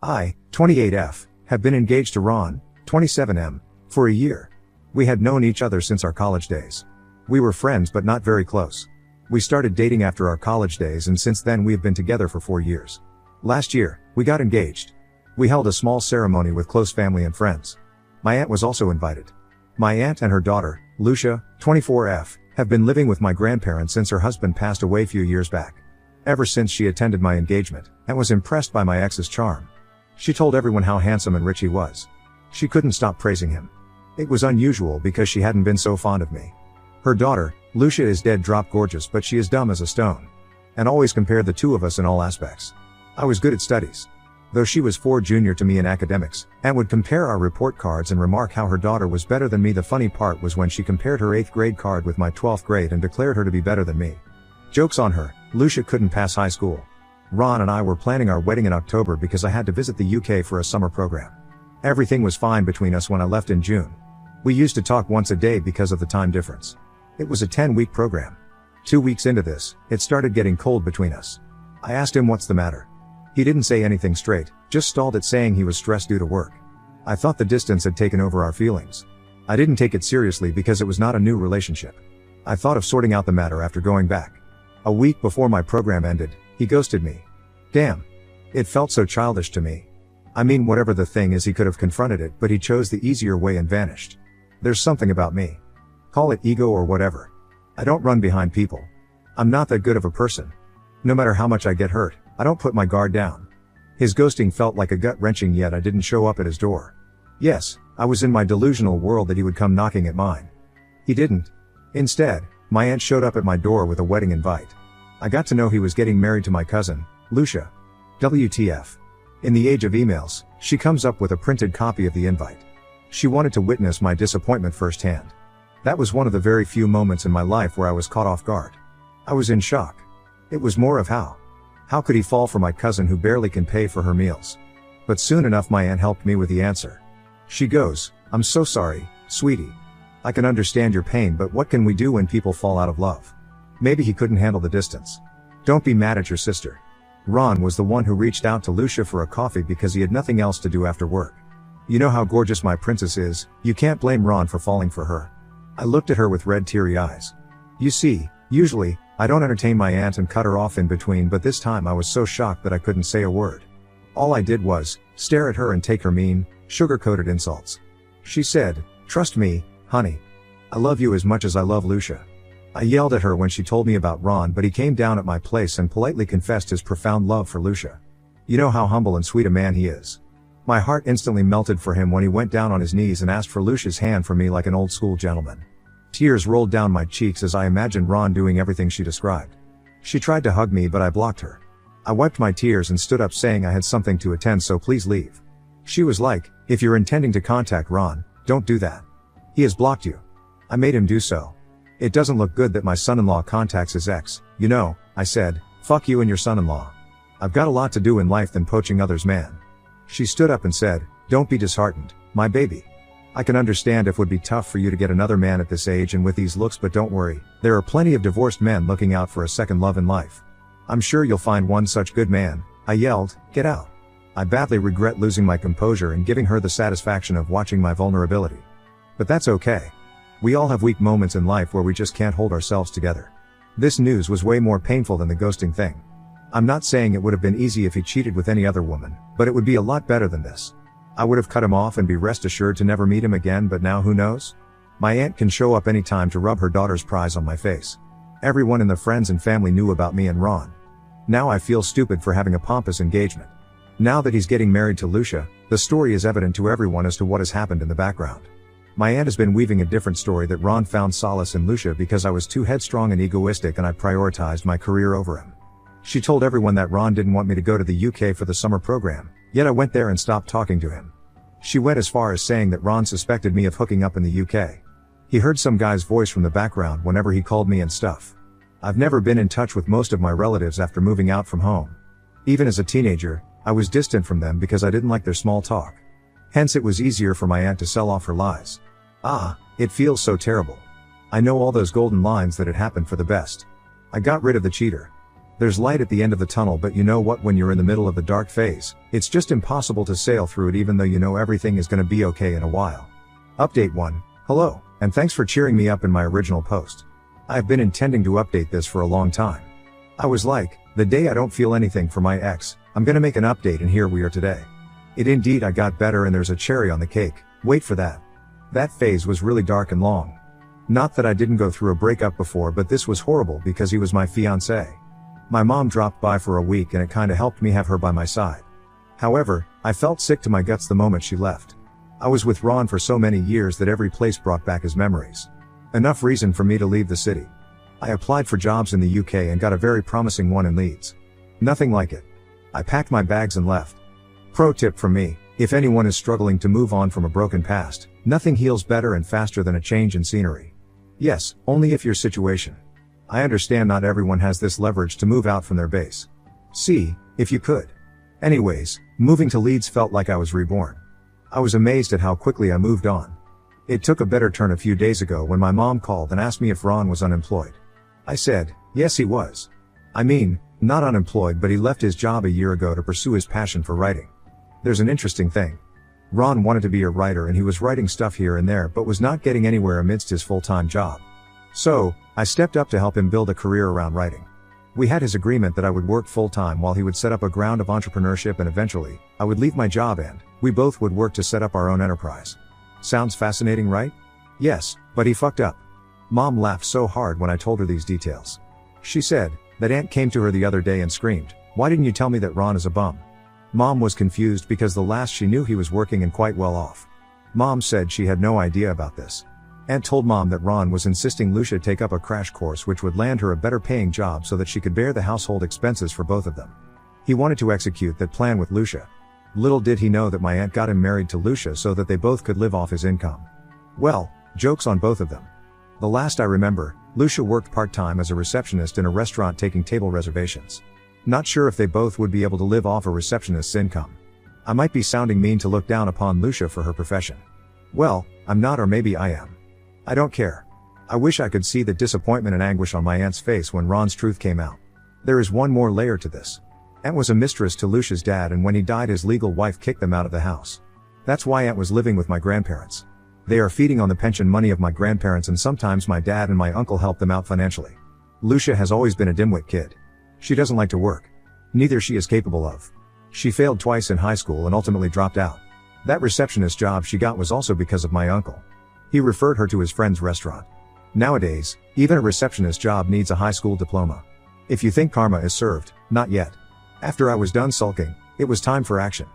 I, 28F, have been engaged to Ron, 27M, for a year. We had known each other since our college days. We were friends but not very close. We started dating after our college days, and since then we have been together for 4 years. Last year, we got engaged. We held a small ceremony with close family and friends. My aunt was also invited. My aunt and her daughter, Lucia, 24F, have been living with my grandparents since her husband passed away a few years back. Ever since she attended my engagement, and was impressed by my ex's charm. She told everyone how handsome and rich he was. She couldn't stop praising him. It was unusual because she hadn't been so fond of me. Her daughter, Lucia, is dead drop gorgeous, but she is dumb as a stone. And always compared the two of us in all aspects. I was good at studies. Though she was 4 junior to me in academics, and would compare our report cards and remark how her daughter was better than me. The funny part was when she compared her 8th grade card with my 12th grade and declared her to be better than me. Joke's on her, Lucia couldn't pass high school. Ron and I were planning our wedding in October because I had to visit the UK for a summer program. Everything was fine between us when I left in June. We used to talk once a day because of the time difference. It was a 10-week program. 2 weeks into this, it started getting cold between us. I asked him what's the matter. He didn't say anything straight, just stalled at saying he was stressed due to work. I thought the distance had taken over our feelings. I didn't take it seriously because it was not a new relationship. I thought of sorting out the matter after going back. A week before my program ended, he ghosted me. Damn. It felt so childish to me. I mean, whatever the thing is, he could have confronted it, but he chose the easier way and vanished. There's something about me. Call it ego or whatever. I don't run behind people. I'm not that good of a person. No matter how much I get hurt, I don't put my guard down. His ghosting felt like a gut-wrenching, yet I didn't show up at his door. Yes, I was in my delusional world that he would come knocking at mine. He didn't. Instead, my aunt showed up at my door with a wedding invite. I got to know he was getting married to my cousin, Lucia. WTF. In the age of emails, she comes up with a printed copy of the invite. She wanted to witness my disappointment firsthand. That was one of the very few moments in my life where I was caught off guard. I was in shock. It was more of how could he fall for my cousin who barely can pay for her meals? But soon enough my aunt helped me with the answer. She goes, "I'm so sorry, sweetie. I can understand your pain, but what can we do when people fall out of love? Maybe he couldn't handle the distance. Don't be mad at your sister." Ron was the one who reached out to Lucia for a coffee because he had nothing else to do after work. You know how gorgeous my princess is, you can't blame Ron for falling for her. I looked at her with red teary eyes. You see, usually, I don't entertain my aunt and cut her off in between, but this time I was so shocked that I couldn't say a word. All I did was stare at her and take her mean, sugar-coated insults. She said, "Trust me, honey. I love you as much as I love Lucia." I yelled at her when she told me about Ron, but he came down at my place and politely confessed his profound love for Lucia. You know how humble and sweet a man he is. My heart instantly melted for him when he went down on his knees and asked for Lucia's hand for me like an old school gentleman. Tears rolled down my cheeks as I imagined Ron doing everything she described. She tried to hug me, but I blocked her. I wiped my tears and stood up saying I had something to attend, so please leave. She was like, "If you're intending to contact Ron, don't do that. He has blocked you." I made him do so. "It doesn't look good that my son-in-law contacts his ex, you know," I said. "Fuck you and your son-in-law. I've got a lot to do in life than poaching others' man." She stood up and said, "Don't be disheartened, my baby. I can understand if it would be tough for you to get another man at this age and with these looks, but don't worry, there are plenty of divorced men looking out for a second love in life. I'm sure you'll find one such good man." I yelled, "Get out." I badly regret losing my composure and giving her the satisfaction of watching my vulnerability. But that's okay. We all have weak moments in life where we just can't hold ourselves together. This news was way more painful than the ghosting thing. I'm not saying it would have been easy if he cheated with any other woman, but it would be a lot better than this. I would have cut him off and be rest assured to never meet him again, but now who knows? My aunt can show up anytime to rub her daughter's prize on my face. Everyone in the friends and family knew about me and Ron. Now I feel stupid for having a pompous engagement. Now that he's getting married to Lucia, the story is evident to everyone as to what has happened in the background. My aunt has been weaving a different story, that Ron found solace in Lucia because I was too headstrong and egoistic and I prioritized my career over him. She told everyone that Ron didn't want me to go to the UK for the summer program, yet I went there and stopped talking to him. She went as far as saying that Ron suspected me of hooking up in the UK. He heard some guy's voice from the background whenever he called me and stuff. I've never been in touch with most of my relatives after moving out from home. Even as a teenager, I was distant from them because I didn't like their small talk. Hence it was easier for my aunt to sell off her lies. It feels so terrible. I know all those golden lines that it happened for the best. I got rid of the cheater. There's light at the end of the tunnel, but you know what, when you're in the middle of the dark phase, it's just impossible to sail through it even though you know everything is gonna be okay in a while. Update 1. Hello, and thanks for cheering me up in my original post. I've been intending to update this for a long time. I was like, the day I don't feel anything for my ex, I'm gonna make an update, and here we are today. I got better, and there's a cherry on the cake. Wait for that. That phase was really dark and long. Not that I didn't go through a breakup before, but this was horrible because he was my fiancé. My mom dropped by for a week, and it kinda helped me have her by my side. However, I felt sick to my guts the moment she left. I was with Ron for so many years that every place brought back his memories. Enough reason for me to leave the city. I applied for jobs in the UK and got a very promising one in Leeds. Nothing like it. I packed my bags and left. Pro tip from me: if anyone is struggling to move on from a broken past, nothing heals better and faster than a change in scenery. Yes, only if your situation. I understand not everyone has this leverage to move out from their base. See, if you could. Anyways, moving to Leeds felt like I was reborn. I was amazed at how quickly I moved on. It took a better turn a few days ago when my mom called and asked me if Ron was unemployed. I said, yes he was. I mean, not unemployed, but he left his job a year ago to pursue his passion for writing. There's an interesting thing. Ron wanted to be a writer, and he was writing stuff here and there but was not getting anywhere amidst his full-time job. So, I stepped up to help him build a career around writing. We had his agreement that I would work full-time while he would set up a ground of entrepreneurship, and eventually, I would leave my job and we both would work to set up our own enterprise. Sounds fascinating, right? Yes, but he fucked up. Mom laughed so hard when I told her these details. She said that aunt came to her the other day and screamed, "Why didn't you tell me that Ron is a bum?" Mom was confused because the last she knew he was working and quite well off. Mom said she had no idea about this. Aunt told Mom that Ron was insisting Lucia take up a crash course which would land her a better paying job so that she could bear the household expenses for both of them. He wanted to execute that plan with Lucia. Little did he know that my aunt got him married to Lucia so that they both could live off his income. Well, jokes on both of them. The last I remember, Lucia worked part-time as a receptionist in a restaurant taking table reservations. Not sure if they both would be able to live off a receptionist's income. I might be sounding mean to look down upon Lucia for her profession. Well, I'm not, or maybe I am. I don't care. I wish I could see the disappointment and anguish on my aunt's face when Ron's truth came out. There is one more layer to this. Aunt was a mistress to Lucia's dad, and when he died his legal wife kicked them out of the house. That's why Aunt was living with my grandparents. They are feeding on the pension money of my grandparents, and sometimes my dad and my uncle help them out financially. Lucia has always been a dimwit kid. She doesn't like to work. Neither she is capable of. She failed twice in high school and ultimately dropped out. That receptionist job she got was also because of my uncle. He referred her to his friend's restaurant. Nowadays, even a receptionist job needs a high school diploma. If you think karma is served, not yet. After I was done sulking, it was time for action.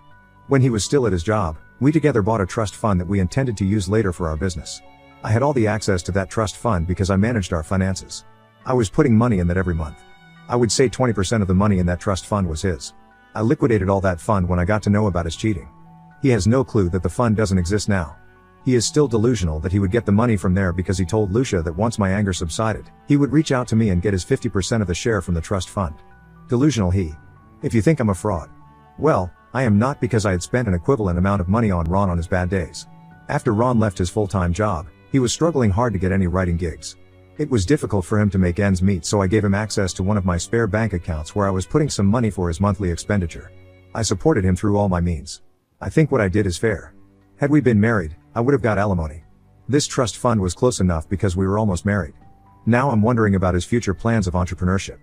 When he was still at his job, we together bought a trust fund that we intended to use later for our business. I had all the access to that trust fund because I managed our finances. I was putting money in that every month. I would say 20% of the money in that trust fund was his. I liquidated all that fund when I got to know about his cheating. He has no clue that the fund doesn't exist now. He is still delusional that he would get the money from there because he told Lucia that once my anger subsided, he would reach out to me and get his 50% of the share from the trust fund. Delusional he. If you think I'm a fraud. Well, I am not, because I had spent an equivalent amount of money on Ron on his bad days. After Ron left his full-time job, he was struggling hard to get any writing gigs. It was difficult for him to make ends meet, so I gave him access to one of my spare bank accounts where I was putting some money for his monthly expenditure. I supported him through all my means. I think what I did is fair. Had we been married, I would have got alimony. This trust fund was close enough because we were almost married. Now I'm wondering about his future plans of entrepreneurship.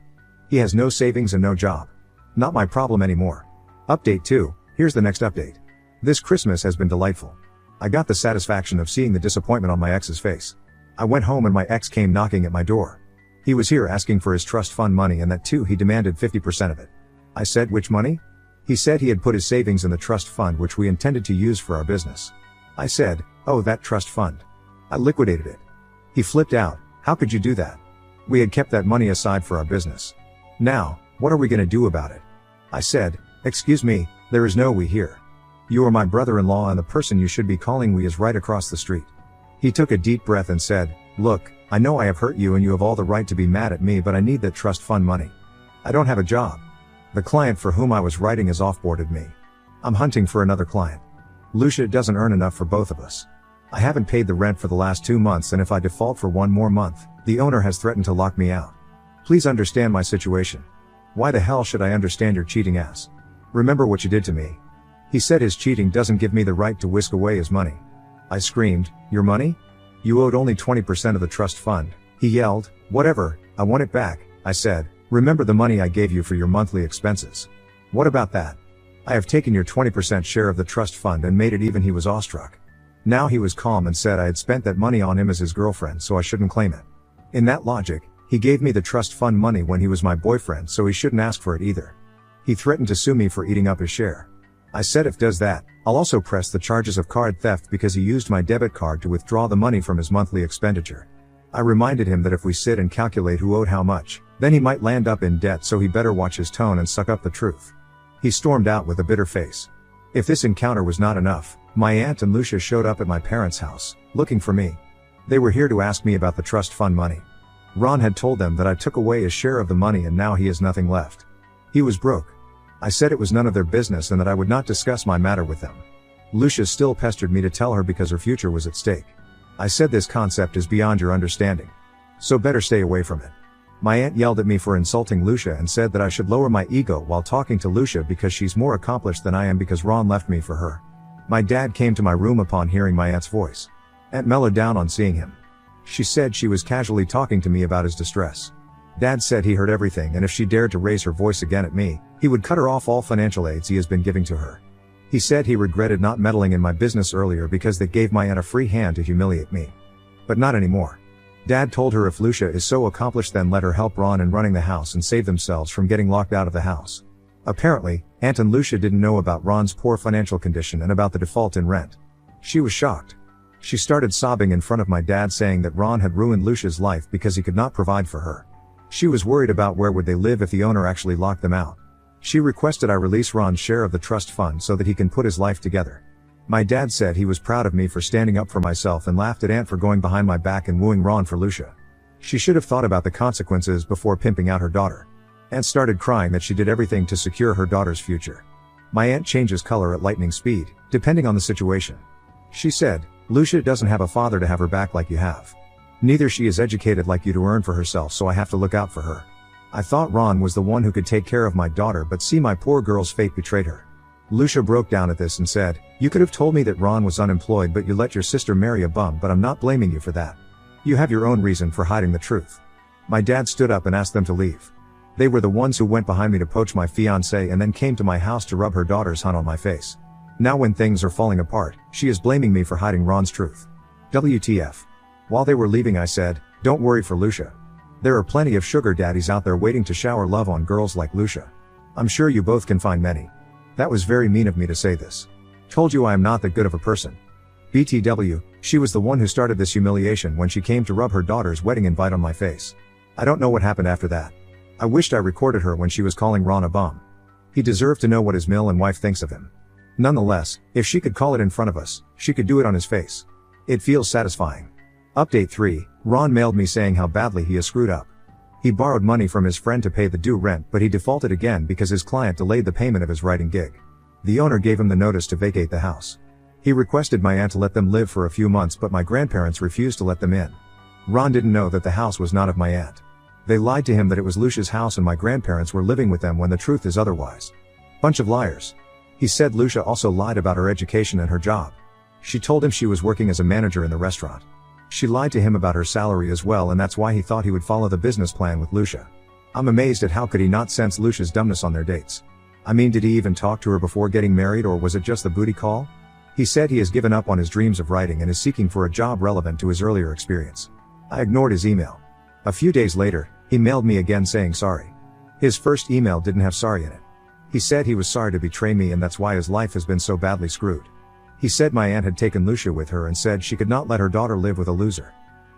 He has no savings and no job. Not my problem anymore. Update 2, here's the next update. This Christmas has been delightful. I got the satisfaction of seeing the disappointment on my ex's face. I went home and my ex came knocking at my door. He was here asking for his trust fund money, and that too he demanded 50% of it. I said, which money? He said he had put his savings in the trust fund which we intended to use for our business. I said, oh, that trust fund. I liquidated it. He flipped out. How could you do that? We had kept that money aside for our business. Now, what are we going to do about it? I said, excuse me, there is no we here. You are my brother-in-law, and the person you should be calling we is right across the street. He took a deep breath and said, look, I know I have hurt you and you have all the right to be mad at me, but I need that trust fund money. I don't have a job. The client for whom I was writing has offboarded me. I'm hunting for another client. Lucia doesn't earn enough for both of us. I haven't paid the rent for the last 2 months, and if I default for one more month, the owner has threatened to lock me out. Please understand my situation. Why the hell should I understand your cheating ass? Remember what you did to me. He said his cheating doesn't give me the right to whisk away his money. I screamed, your money? You owed only 20% of the trust fund. He yelled, whatever, I want it back. I said, remember the money I gave you for your monthly expenses. What about that? I have taken your 20% share of the trust fund and made it even. He was awestruck. Now he was calm and said I had spent that money on him as his girlfriend, so I shouldn't claim it. In that logic, he gave me the trust fund money when he was my boyfriend, so he shouldn't ask for it either. He threatened to sue me for eating up his share. I said if does that, I'll also press the charges of card theft because he used my debit card to withdraw the money from his monthly expenditure. I reminded him that if we sit and calculate who owed how much, then he might land up in debt, so he better watch his tone and suck up the truth. He stormed out with a bitter face. If this encounter was not enough, my aunt and Lucia showed up at my parents' house, looking for me. They were here to ask me about the trust fund money. Ron had told them that I took away his share of the money and now he has nothing left. He was broke. I said it was none of their business and that I would not discuss my matter with them. Lucia still pestered me to tell her because her future was at stake. I said this concept is beyond your understanding. So better stay away from it. My aunt yelled at me for insulting Lucia and said that I should lower my ego while talking to Lucia because she's more accomplished than I am because Ron left me for her. My dad came to my room upon hearing my aunt's voice. Aunt mellowed down on seeing him. She said she was casually talking to me about his distress. Dad said he heard everything and if she dared to raise her voice again at me, he would cut her off all financial aids he has been giving to her. He said he regretted not meddling in my business earlier because that gave my aunt a free hand to humiliate me. But not anymore. Dad told her if Lucia is so accomplished then let her help Ron in running the house and save themselves from getting locked out of the house. Apparently, Aunt and Lucia didn't know about Ron's poor financial condition and about the default in rent. She was shocked. She started sobbing in front of my dad saying that Ron had ruined Lucia's life because he could not provide for her. She was worried about where would they live if the owner actually locked them out. She requested I release Ron's share of the trust fund so that he can put his life together. My dad said he was proud of me for standing up for myself and laughed at Aunt for going behind my back and wooing Ron for Lucia. She should have thought about the consequences before pimping out her daughter. Aunt started crying that she did everything to secure her daughter's future. My aunt changes color at lightning speed, depending on the situation. She said, Lucia doesn't have a father to have her back like you have. Neither she is educated like you to earn for herself, so I have to look out for her. I thought Ron was the one who could take care of my daughter, but see, my poor girl's fate betrayed her. Lucia broke down at this and said, you could have told me that Ron was unemployed but you let your sister marry a bum, but I'm not blaming you for that. You have your own reason for hiding the truth. My dad stood up and asked them to leave. They were the ones who went behind me to poach my fiancé and then came to my house to rub her daughter's hunt on my face. Now when things are falling apart, she is blaming me for hiding Ron's truth. WTF. While they were leaving I said, don't worry for Lucia. There are plenty of sugar daddies out there waiting to shower love on girls like Lucia. I'm sure you both can find many. That was very mean of me to say this. Told you I am not that good of a person. BTW, she was the one who started this humiliation when she came to rub her daughter's wedding invite on my face. I don't know what happened after that. I wished I recorded her when she was calling Ron a bum. He deserved to know what his mill and wife thinks of him. Nonetheless, if she could call it in front of us, she could do it on his face. It feels satisfying. Update 3, Ron mailed me saying how badly he has screwed up. He borrowed money from his friend to pay the due rent, but he defaulted again because his client delayed the payment of his writing gig. The owner gave him the notice to vacate the house. He requested my aunt to let them live for a few months, but my grandparents refused to let them in. Ron didn't know that the house was not of my aunt. They lied to him that it was Lucia's house and my grandparents were living with them when the truth is otherwise. Bunch of liars. He said Lucia also lied about her education and her job. She told him she was working as a manager in the restaurant. She lied to him about her salary as well, and that's why he thought he would follow the business plan with Lucia. I'm amazed at how could he not sense Lucia's dumbness on their dates. I mean, did he even talk to her before getting married, or was it just the booty call? He said he has given up on his dreams of writing and is seeking for a job relevant to his earlier experience. I ignored his email. A few days later, he mailed me again saying sorry. His first email didn't have sorry in it. He said he was sorry to betray me and that's why his life has been so badly screwed. He said my aunt had taken Lucia with her and said she could not let her daughter live with a loser.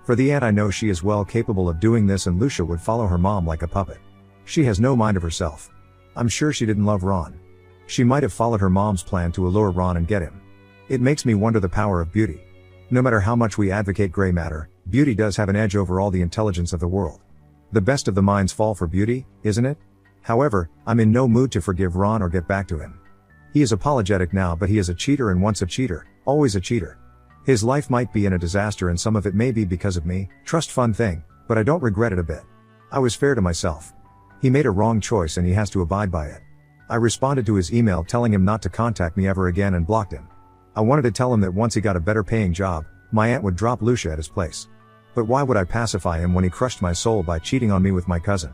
For the aunt, I know she is well capable of doing this, and Lucia would follow her mom like a puppet. She has no mind of herself. I'm sure she didn't love Ron. She might have followed her mom's plan to allure Ron and get him. It makes me wonder the power of beauty. No matter how much we advocate gray matter, beauty does have an edge over all the intelligence of the world. The best of the minds fall for beauty, isn't it? However, I'm in no mood to forgive Ron or get back to him. He is apologetic now, but he is a cheater, and once a cheater, always a cheater. His life might be in a disaster and some of it may be because of me, trust fund thing, but I don't regret it a bit. I was fair to myself. He made a wrong choice and he has to abide by it. I responded to his email telling him not to contact me ever again and blocked him. I wanted to tell him that once he got a better paying job, my aunt would drop Lucia at his place. But why would I pacify him when he crushed my soul by cheating on me with my cousin?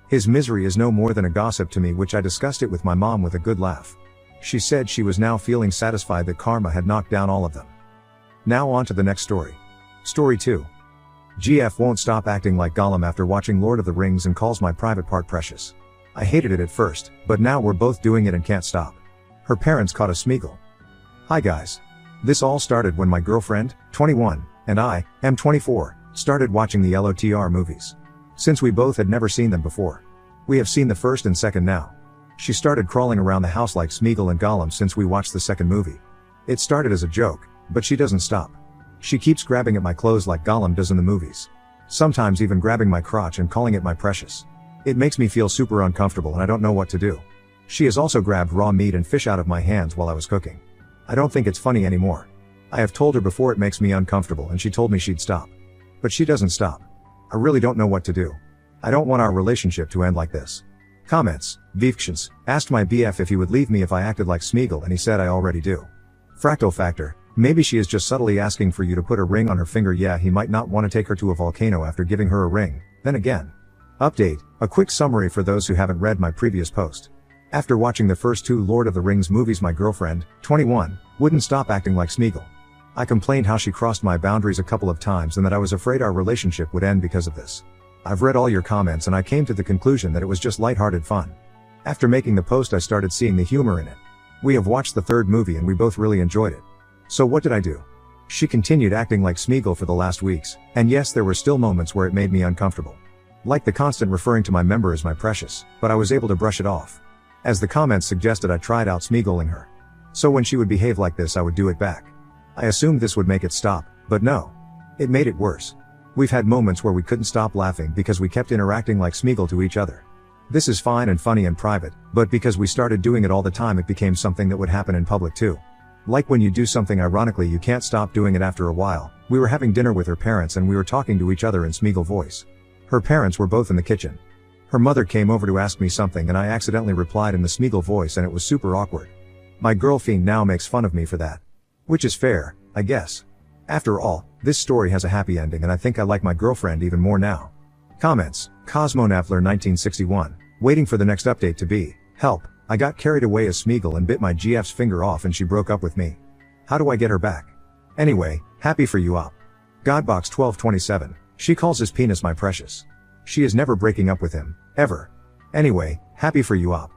His misery is no more than a gossip to me, which I discussed it with my mom with a good laugh. She said she was now feeling satisfied that karma had knocked down all of them. Now on to the next story. Story 2. GF won't stop acting like Gollum after watching Lord of the Rings and calls my private part precious. I hated it at first, but now we're both doing it and can't stop. Her parents caught a Smeagol. Hi guys. This all started when my girlfriend, 21, and I, am 24, started watching the LOTR movies. Since we both had never seen them before. We have seen the first and second now. She started crawling around the house like Smeagol and Gollum since we watched the second movie. It started as a joke, but she doesn't stop. She keeps grabbing at my clothes like Gollum does in the movies. Sometimes even grabbing my crotch and calling it my precious. It makes me feel super uncomfortable and I don't know what to do. She has also grabbed raw meat and fish out of my hands while I was cooking. I don't think it's funny anymore. I have told her before it makes me uncomfortable and she told me she'd stop. But she doesn't stop. I really don't know what to do. I don't want our relationship to end like this. Comments. Vivkshans asked my BF if he would leave me if I acted like Smeagol and he said I already do. Fractal Factor. Maybe she is just subtly asking for you to put a ring on her finger. Yeah, he might not want to take her to a volcano after giving her a ring, then again. Update. A quick summary for those who haven't read my previous post. After watching the first 2 Lord of the Rings movies, my girlfriend, 21, wouldn't stop acting like Smeagol. I complained how she crossed my boundaries a couple of times and that I was afraid our relationship would end because of this. I've read all your comments and I came to the conclusion that it was just lighthearted fun. After making the post I started seeing the humor in it. We have watched the 3rd movie and we both really enjoyed it. So what did I do? She continued acting like Smeagol for the last weeks, and yes, there were still moments where it made me uncomfortable. Like the constant referring to my member as my precious, but I was able to brush it off. As the comments suggested, I tried out Smeagoling her. So when she would behave like this I would do it back. I assumed this would make it stop, but no. It made it worse. We've had moments where we couldn't stop laughing because we kept interacting like Smeagol to each other. This is fine and funny in private, but because we started doing it all the time it became something that would happen in public too. Like when you do something ironically you can't stop doing it after a while. We were having dinner with her parents and we were talking to each other in Smeagol voice. Her parents were both in the kitchen. Her mother came over to ask me something and I accidentally replied in the Smeagol voice and it was super awkward. My girlfriend now makes fun of me for that. Which is fair, I guess. After all, this story has a happy ending and I think I like my girlfriend even more now. Comments. Cosmonavler 1961. Waiting for the next update to be, help, I got carried away as Smeagol and bit my GF's finger off and she broke up with me. How do I get her back? Anyway, happy for you op. Godbox 1227. She calls his penis my precious. She is never breaking up with him, ever. Anyway, happy for you op.